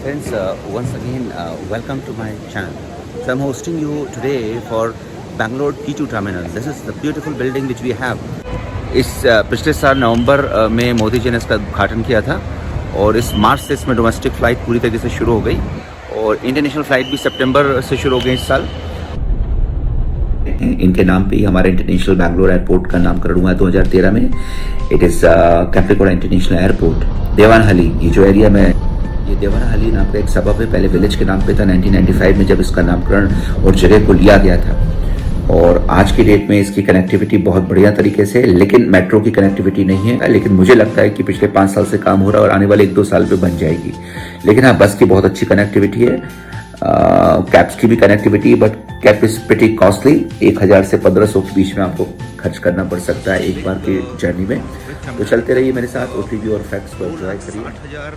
Friends, once again, welcome to my channel. So I'm hosting you today for Bangalore T2 terminal. This is the beautiful building which we have. इस पिछले साल नवंबर में मोदी जी ने इसका उद्घाटन किया था और इस मार्च से इसमें डोमेस्टिक फ़्लाइट पूरी तरीके से शुरू हो गई और इंटरनेशनल फ़्लाइट भी सितंबर से शुरू हो गई इस साल। इनके नाम पे ही हमारे इंटरनेशनल बैंगलोर एयरपोर्ट का नामकरण हुआ 2013 में। इट इज़ कैप्रिकोला इंटरनेशनल एयरपोर्ट। देवानहली, ये जो एरिया में, ये देवानहली नाम का एक सबब है, पहले विलेज के नाम पे था 1995 में जब इसका नामकरण और जगह को लिया गया था। और आज की डेट में इसकी कनेक्टिविटी बहुत बढ़िया तरीके से, लेकिन मेट्रो की कनेक्टिविटी नहीं है, लेकिन मुझे लगता है कि पिछले 5 साल से काम हो रहा है और आने वाले 1-2 साल पे बन जाएगी। लेकिन हाँ, बस की बहुत अच्छी कनेक्टिविटी है, कैब्स की भी connectivity, but cab is pretty costly. 1000 से 1500 के बीच में आपको खर्च करना पड़ सकता है एक बार की जर्नी में। तो चलते रहिए मेरे साथ, ओटीवी और फैक्ट्स को एंजॉय करिए। 60,000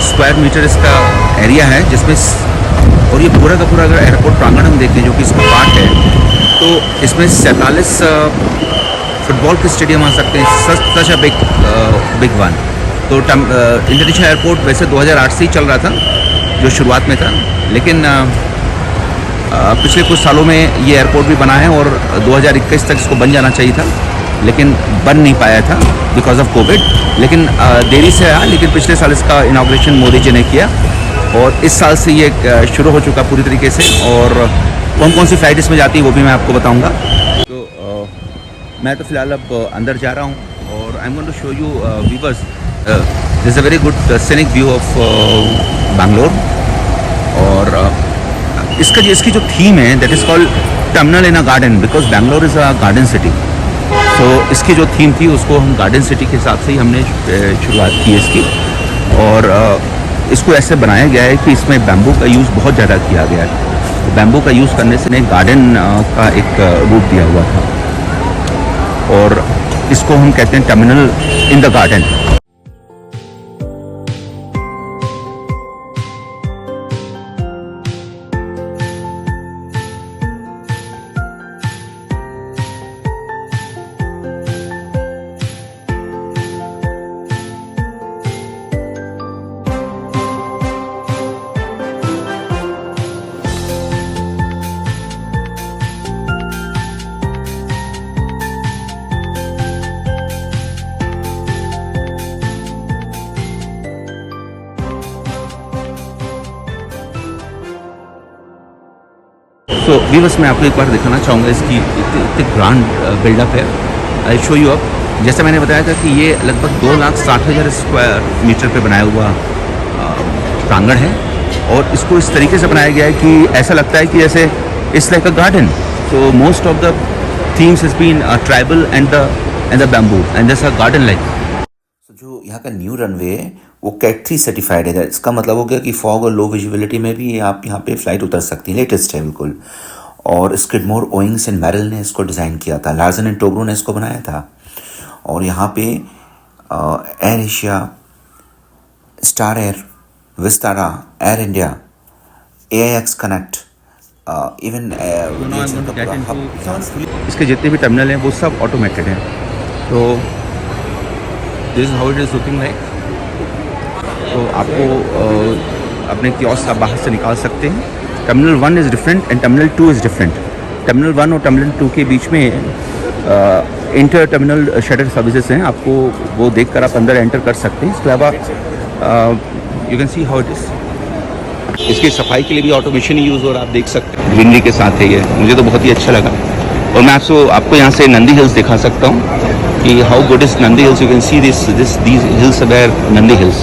स्क्वायर मीटर इसका एरिया है जिसमें, और ये पूरा का पूरा अगर एयरपोर्ट प्रांगण हम देखें जो कि इसका पार्ट है, तो इसमें 47 फुटबॉल के स्टेडियम आ सकते हैं, सच अ बिग वन। तो इंटरनेशनल एयरपोर्ट वैसे 2008 से ही चल रहा था, जो शुरुआत में था, लेकिन पिछले कुछ सालों में ये एयरपोर्ट भी बना है और 2021 तक इसको बन जाना चाहिए था, लेकिन बन नहीं पाया था बिकॉज ऑफ कोविड। लेकिन देरी से आया, लेकिन पिछले साल इसका इनॉग्रेशन मोदी जी ने किया और इस साल से ये शुरू हो चुका पूरी तरीके से। और कौन कौन सी फ्लाइट इसमें जाती है वो भी मैं आपको बताऊंगा। तो मैं तो फिलहाल अब अंदर जा रहा हूँ और I am going to show you viewers, this is a very good scenic view of Bangalore. और इसकी जो थीम है, that is called terminal in a garden, because Bangalore is a garden city. तो इसकी जो थीम थी उसको हम गार्डन सिटी के हिसाब से ही हमने शुरुआत की इसकी। और इसको ऐसे बनाया गया है कि इसमें बैम्बू का यूज़ बहुत ज़्यादा किया गया है। तो बैम्बू का यूज़ करने से गार्डन का एक रूप दिया हुआ था और इसको हम कहते हैं टर्मिनल इन द गार्डन। तो व्यूअर्स, मैं आपको एक बार दिखाना चाहूँगा इसकी इतनी ग्रांड बिल्डअप है। I show you up. जैसे मैंने बताया था कि ये लगभग 2,60,000 स्क्वायर मीटर पे बनाया हुआ प्रांगण है और इसको इस तरीके से बनाया गया है कि ऐसा लगता है कि जैसे it's like a garden. So most of the themes has been tribal and the bamboo and this a garden like. जो यहाँ का न्यू रनवे है वो कैट 3 सर्टिफाइड है। इसका मतलब हो गया कि फॉग और लो विजिबिलिटी में भी आप यहाँ पे फ्लाइट उतर सकती है। लेटेस्ट है बिल्कुल। और स्किडमोर, ओइंग्स एंड मैरल ने इसको डिज़ाइन किया था, लार्सन एंड टोब्रो ने इसको बनाया था। और यहाँ पे air Asia, star air, Vistara, air India, AIX connect, even इसके जितने भी टर्मिनल हैं वो सब ऑटोमेटेड हैं। तो this is how it is looking like. तो आपको अपने कियोस्क आप बाहर से निकाल सकते हैं। Terminal 1 is different and terminal 2 is different. Terminal 1 और टर्मिनल 2 के बीच में इंटर टर्मिनल शटर सर्विसेज हैं, आपको वो देखकर आप अंदर एंटर कर सकते हैं। इसके अलावा you can see how it is. इसकी सफाई के लिए भी ऑटोमेशन ही यूज़ हो रहा है, आप देख सकते हैं। ग्रीनरी के साथ है ये, मुझे तो बहुत ही अच्छा लगा। और मैं आपको यहाँ से नंदी हिल्स दिखा सकता हूँ कि how good is Nandi hills. You can C these hills are there, Nandi Hills.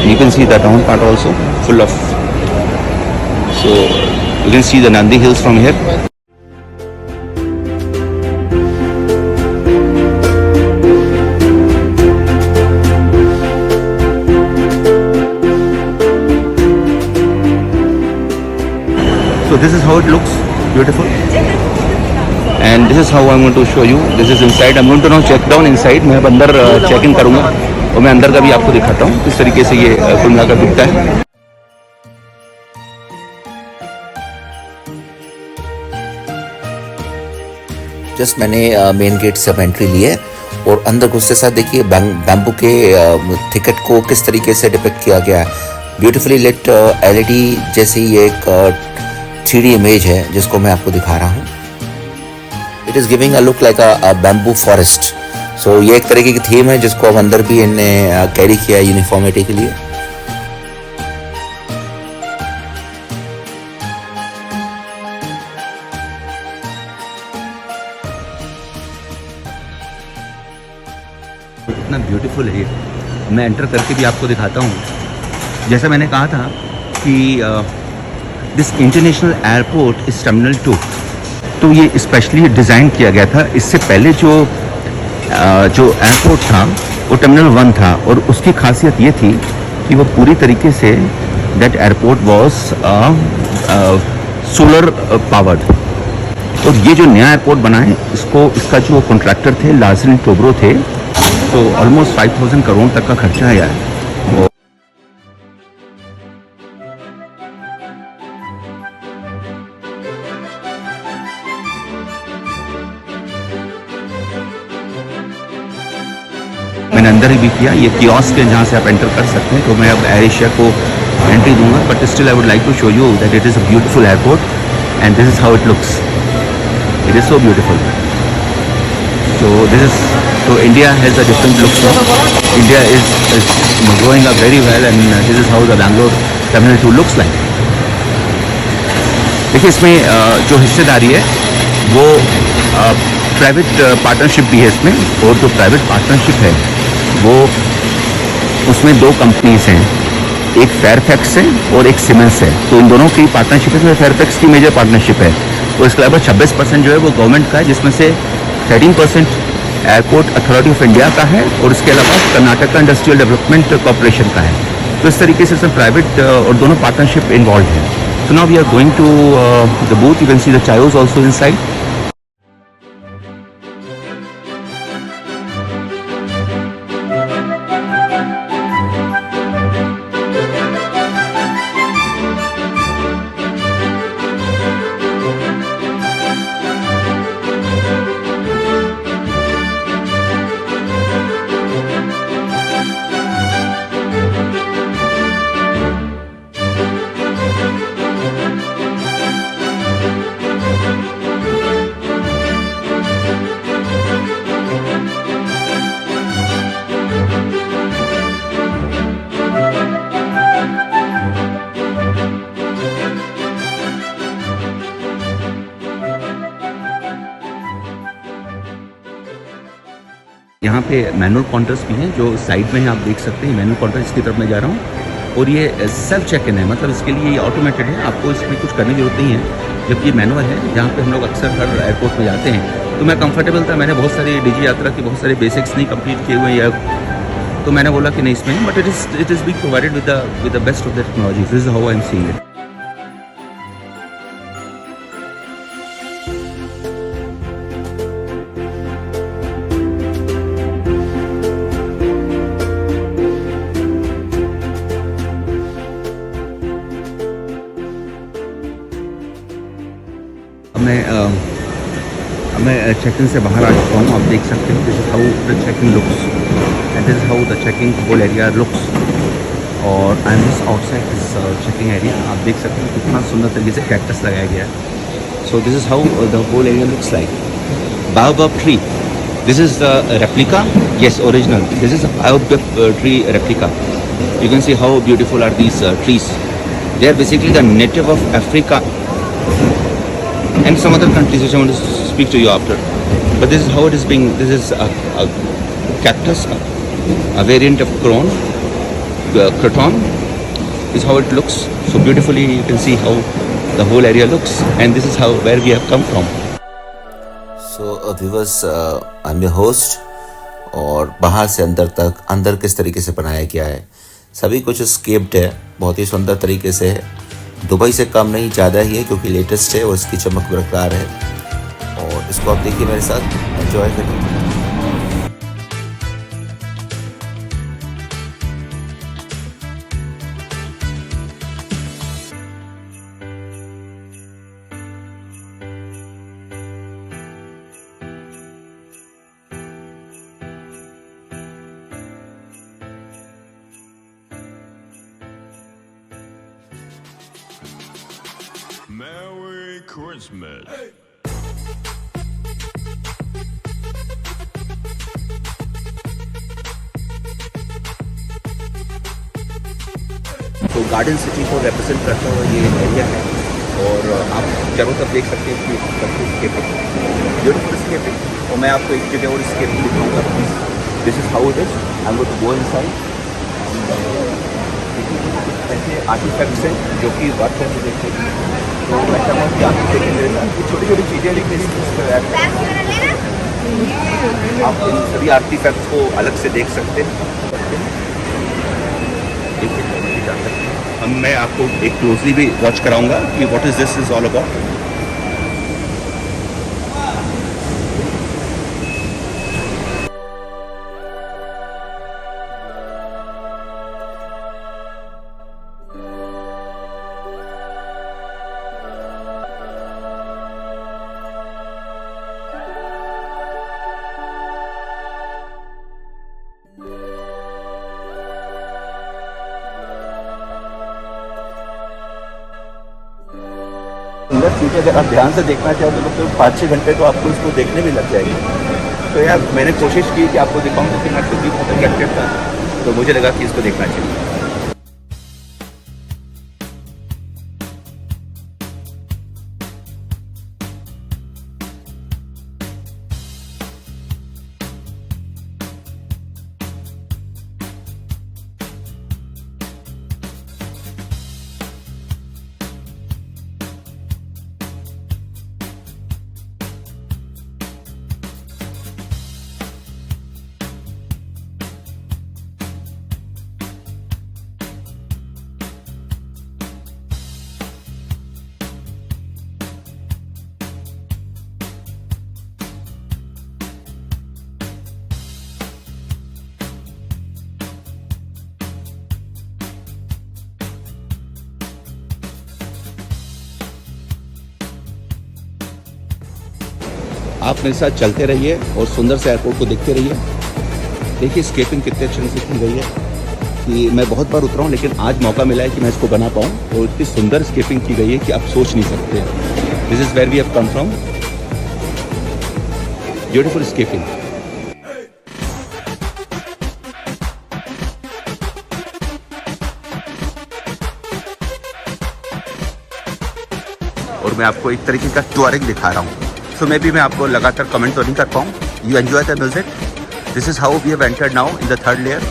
You can see the down part also full of, so you can see the Nandi Hills from here. So this is how it looks, beautiful. And this is how I'm going to show you. This is inside. I'm going to now check down inside. मैं अब अंदर check in करूँगा और मैं अंदर का भी आपको दिखाता हूँ किस तरीके से ये कुल मिलाकर दिखता है। जस्ट मैंने मेन गेट से अब एंट्री ली है और अंदर घुसते साथ देखिए बैम्बू के थिकेट को किस तरीके से डिपिक्ट किया गया है। ब्यूटीफुली लिट एलईडी जैसी एक 3D इमेज है जिसको मैं आपको दिखा रहा हूँ। It is giving a look like a bamboo forest. So ये एक तरीके की थीम है जिसको अब अंदर भी इनने कैरी किया है यूनिफॉर्मिटी के लिए। इतना ब्यूटीफुल है ये, मैं एंटर करके भी आपको दिखाता हूँ। जैसा मैंने कहा था कि दिस इंटरनेशनल एयरपोर्ट इस टर्मिनल 2, तो ये स्पेशली डिज़ाइन किया गया था। इससे पहले जो एयरपोर्ट था वो टर्मिनल 1 था, और उसकी खासियत ये थी कि वो पूरी तरीके say that airport was solar powered. और ये जो नया एयरपोर्ट बना है इसका जो कॉन्ट्रैक्टर थे लार्सन टोब्रो थे, तो ऑलमोस्ट 5000 करोड़ तक का खर्चा आया है। मैंने अंदर ही भी किया, ये कियोस्क है जहाँ से आप एंटर कर सकते हैं। तो मैं अब एयर एशिया को एंट्री दूंगा, but still I would like to show you that it is a beautiful airport and this is how it looks. It is so beautiful. So India has a different look now. India is growing up very well, and this is how the Bangalore Terminal 2 looks like. देखिए इसमें जो हिस्सेदारी है वो private partnership भी है इसमें, और जो प्राइवेट पार्टनरशिप है वो उसमें दो कंपनीज हैं, एक फेयरफैक्स है और एक सीमेंस है। तो इन दोनों की पार्टनरशिप है। इसमें फेयरफैक्स की मेजर पार्टनरशिप है, और इसके अलावा 26% जो है वो गवर्नमेंट का है, जिसमें से 13% एयरपोर्ट अथॉरिटी ऑफ इंडिया का है, और इसके अलावा कर्नाटका इंडस्ट्रियल डेवलपमेंट कॉरपोरेशन का है। तो इस तरीके से इसमें प्राइवेट और दोनों पार्टनरशिप इन्वॉल्व है। So now we are going to the booth, you can see the Chaayos also inside. यहाँ पे मैनुअल काउंटर्स भी हैं जो साइड में हैं, आप देख सकते हैं। मैनुअल काउंटर इसकी तरफ मैं जा रहा हूँ, और ये सेल्फ चेक इन है, मतलब इसके लिए ये ऑटोमेटेड है, आपको इसमें कुछ करने की जरूरत नहीं है। जबकि ये मैनुअल है, जहाँ पे हम लोग अक्सर हर एयरपोर्ट में जाते हैं। तो मैं कंफर्टेबल था, मैंने बहुत सारी डिजी यात्रा की बहुत सारे बेसिक्स नहीं कंप्लीट किए हुए हैं, या तो मैंने बोला कि नहीं इसमें, but it is being provided with the best of the technology. This is how I am seeing it. मैं चेक इन से बाहर आ चुका हूँ, आप देख सकते हो। This is how the checking looks and this is how the checking whole area looks. और I am just outside this checking area. आप देख सकते हो कितना सुंदर तरीके से कैक्टस लगाया गया है। So this is how the whole area looks like. Baobab tree, this is the replica, yes original. This is a baobab tree replica. You can see how beautiful are these trees. They are basically the native of Africa and some other countries which I want to speak to you after. But this is how it is being, this is a cactus, a variant of croton, is how it looks. So beautifully you can see how the whole area looks, and this is how where we have come from. So viewers, I'm your host, और बाहर से अंदर तक, अंदर किस तरीके से बनाया गया है, सभी कुछ स्केप्ड है, बहुत ही सुंदर तरीके से है। दुबई से कम नहीं, ज़्यादा ही है, क्योंकि लेटेस्ट है और इसकी चमक बरकरार है। और इसको आप देखिए मेरे साथ, एंजॉय करिए। Merry Christmas. तो गार्डन सिटी को रिप्रेजेंट करता हुआ ये एरिया है और आप चारों तरफ देख सकते हैं कि स्केपिंग ब्यूटीफुल स्केपिंग। और मैं आपको एक जगह और स्केपिंग दिखाऊंगा। This is how it is. I am going to go inside. ऐसे आर्टिफैक्ट्स हैं जो कि वर्क करके देखते हैं। तो मैं चाहता हूँ कि आप इसे छोटी छोटी चीज़ें लेकिन आप इन सभी आर्टिफैक्ट्स को अलग से देख सकते हैं। मैं आपको एक क्लोजली भी वॉच कराऊंगा कि what is this is all about. सुंदर चीज़ें अगर आप ध्यान से देखना चाहें तो 5-6 घंटे तो आपको इसको देखने में लग जाएंगे। तो यार मैंने कोशिश की कि आपको दिखाऊं, लेकिन मैं खुद भी फोटोग्राफर था तो मुझे लगा कि इसको देखना चाहिए। आप मेरे साथ चलते रहिए और सुंदर से एयरपोर्ट को देखते रहिए। देखिए स्केपिंग कितने अच्छे से की गई है कि मैं बहुत बार उतरा हूँ, लेकिन आज मौका मिला है कि मैं इसको बना पाऊँ। और इतनी सुंदर स्केपिंग की गई है कि आप सोच नहीं सकते। This is where we have come from. Beautiful scaping. और मैं आपको एक तरीके का टूरिंग दिखा रहा हूँ। सो मैं आपको लगातार कमेंट तो नहीं कर पाऊँ। You enjoy the music. This is how we have entered now in the third layer.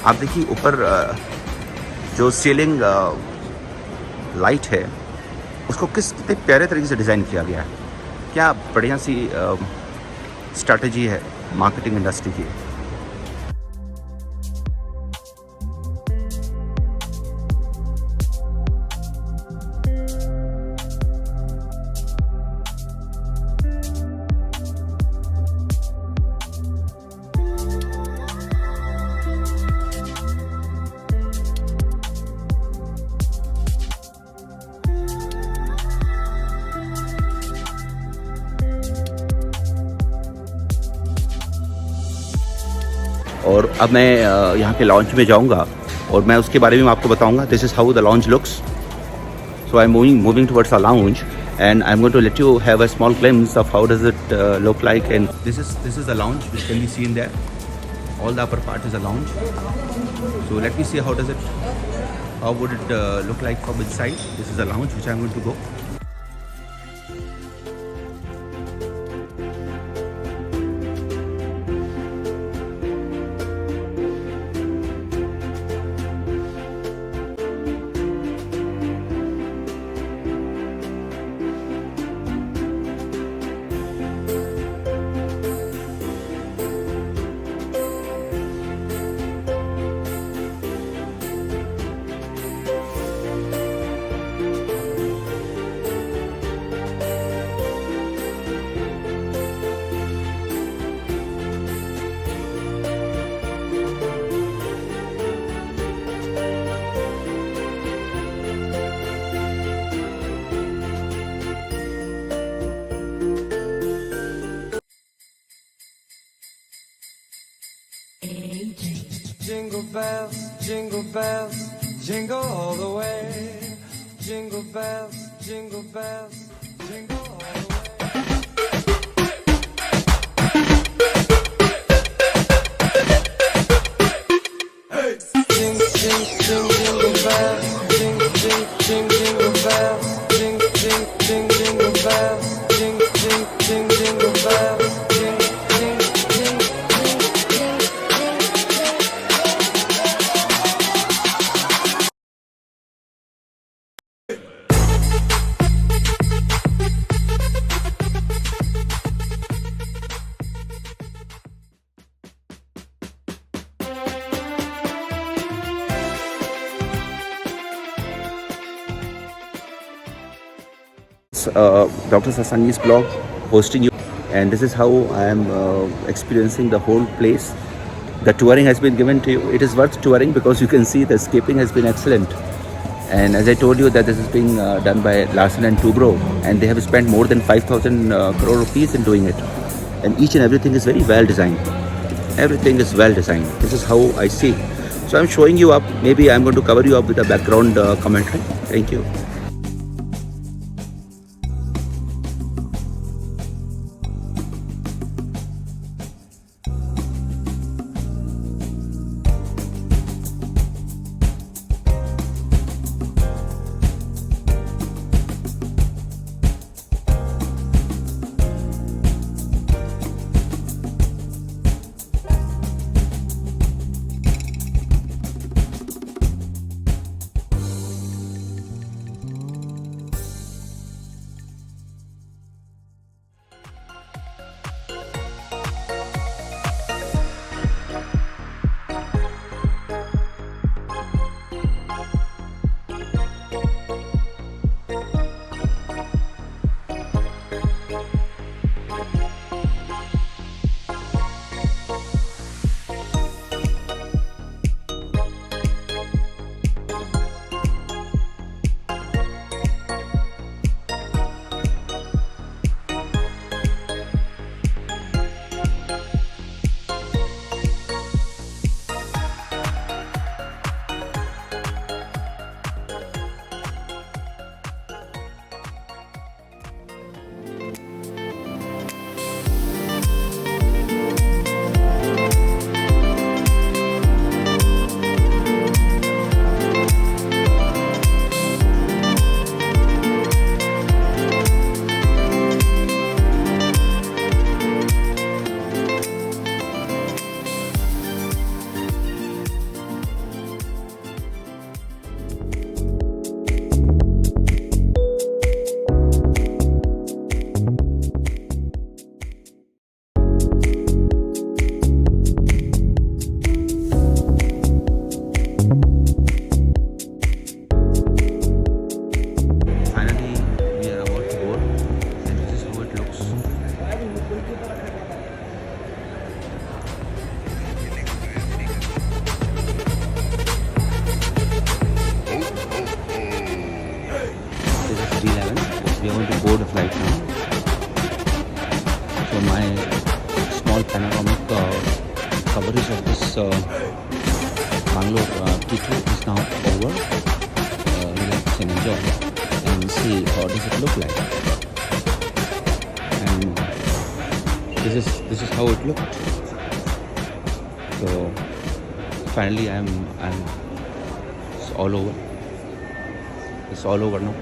आप देखिए ऊपर जो सीलिंग लाइट है उसको कितने प्यारे तरीके से डिज़ाइन किया गया है। क्या बढ़िया सी स्ट्रैटेजी है मार्केटिंग इंडस्ट्री की। और अब मैं यहाँ के लॉन्च में जाऊँगा और मैं उसके बारे में आपको बताऊँगा। This is how the launch looks. So I am moving towards the lounge and I'm going to let you have a small glimpse of how does it look like. And this is the lounge which can be seen there. All the upper part is a lounge. So let me see how would it look like from inside. This is the lounge which I'm going to go. jingle bells, jingle all the way. Jingle bells, jingle bells, jingle all the way. Jingle bells, jingle bells, jingle bells, jingle bells, Dr. Sasangi's blog, hosting you, and this is how I am experiencing the whole place. The touring has been given to you. It is worth touring because you can see the escaping has been excellent. And as I told you that this is being done by Larsen and Toubro, and they have spent more than 5,000 crore rupees in doing it. And each and everything is very well designed. Everything is well designed. This is how I see. So I'm showing you up. Maybe I'm going to cover you up with a background commentary. Thank you. We are going to board a flight now. So my small panoramic coverage of this Bangalore T2 is now over. Relax and enjoy and see how does it look like. And this is how it looked. So finally it's all over. It's all over now.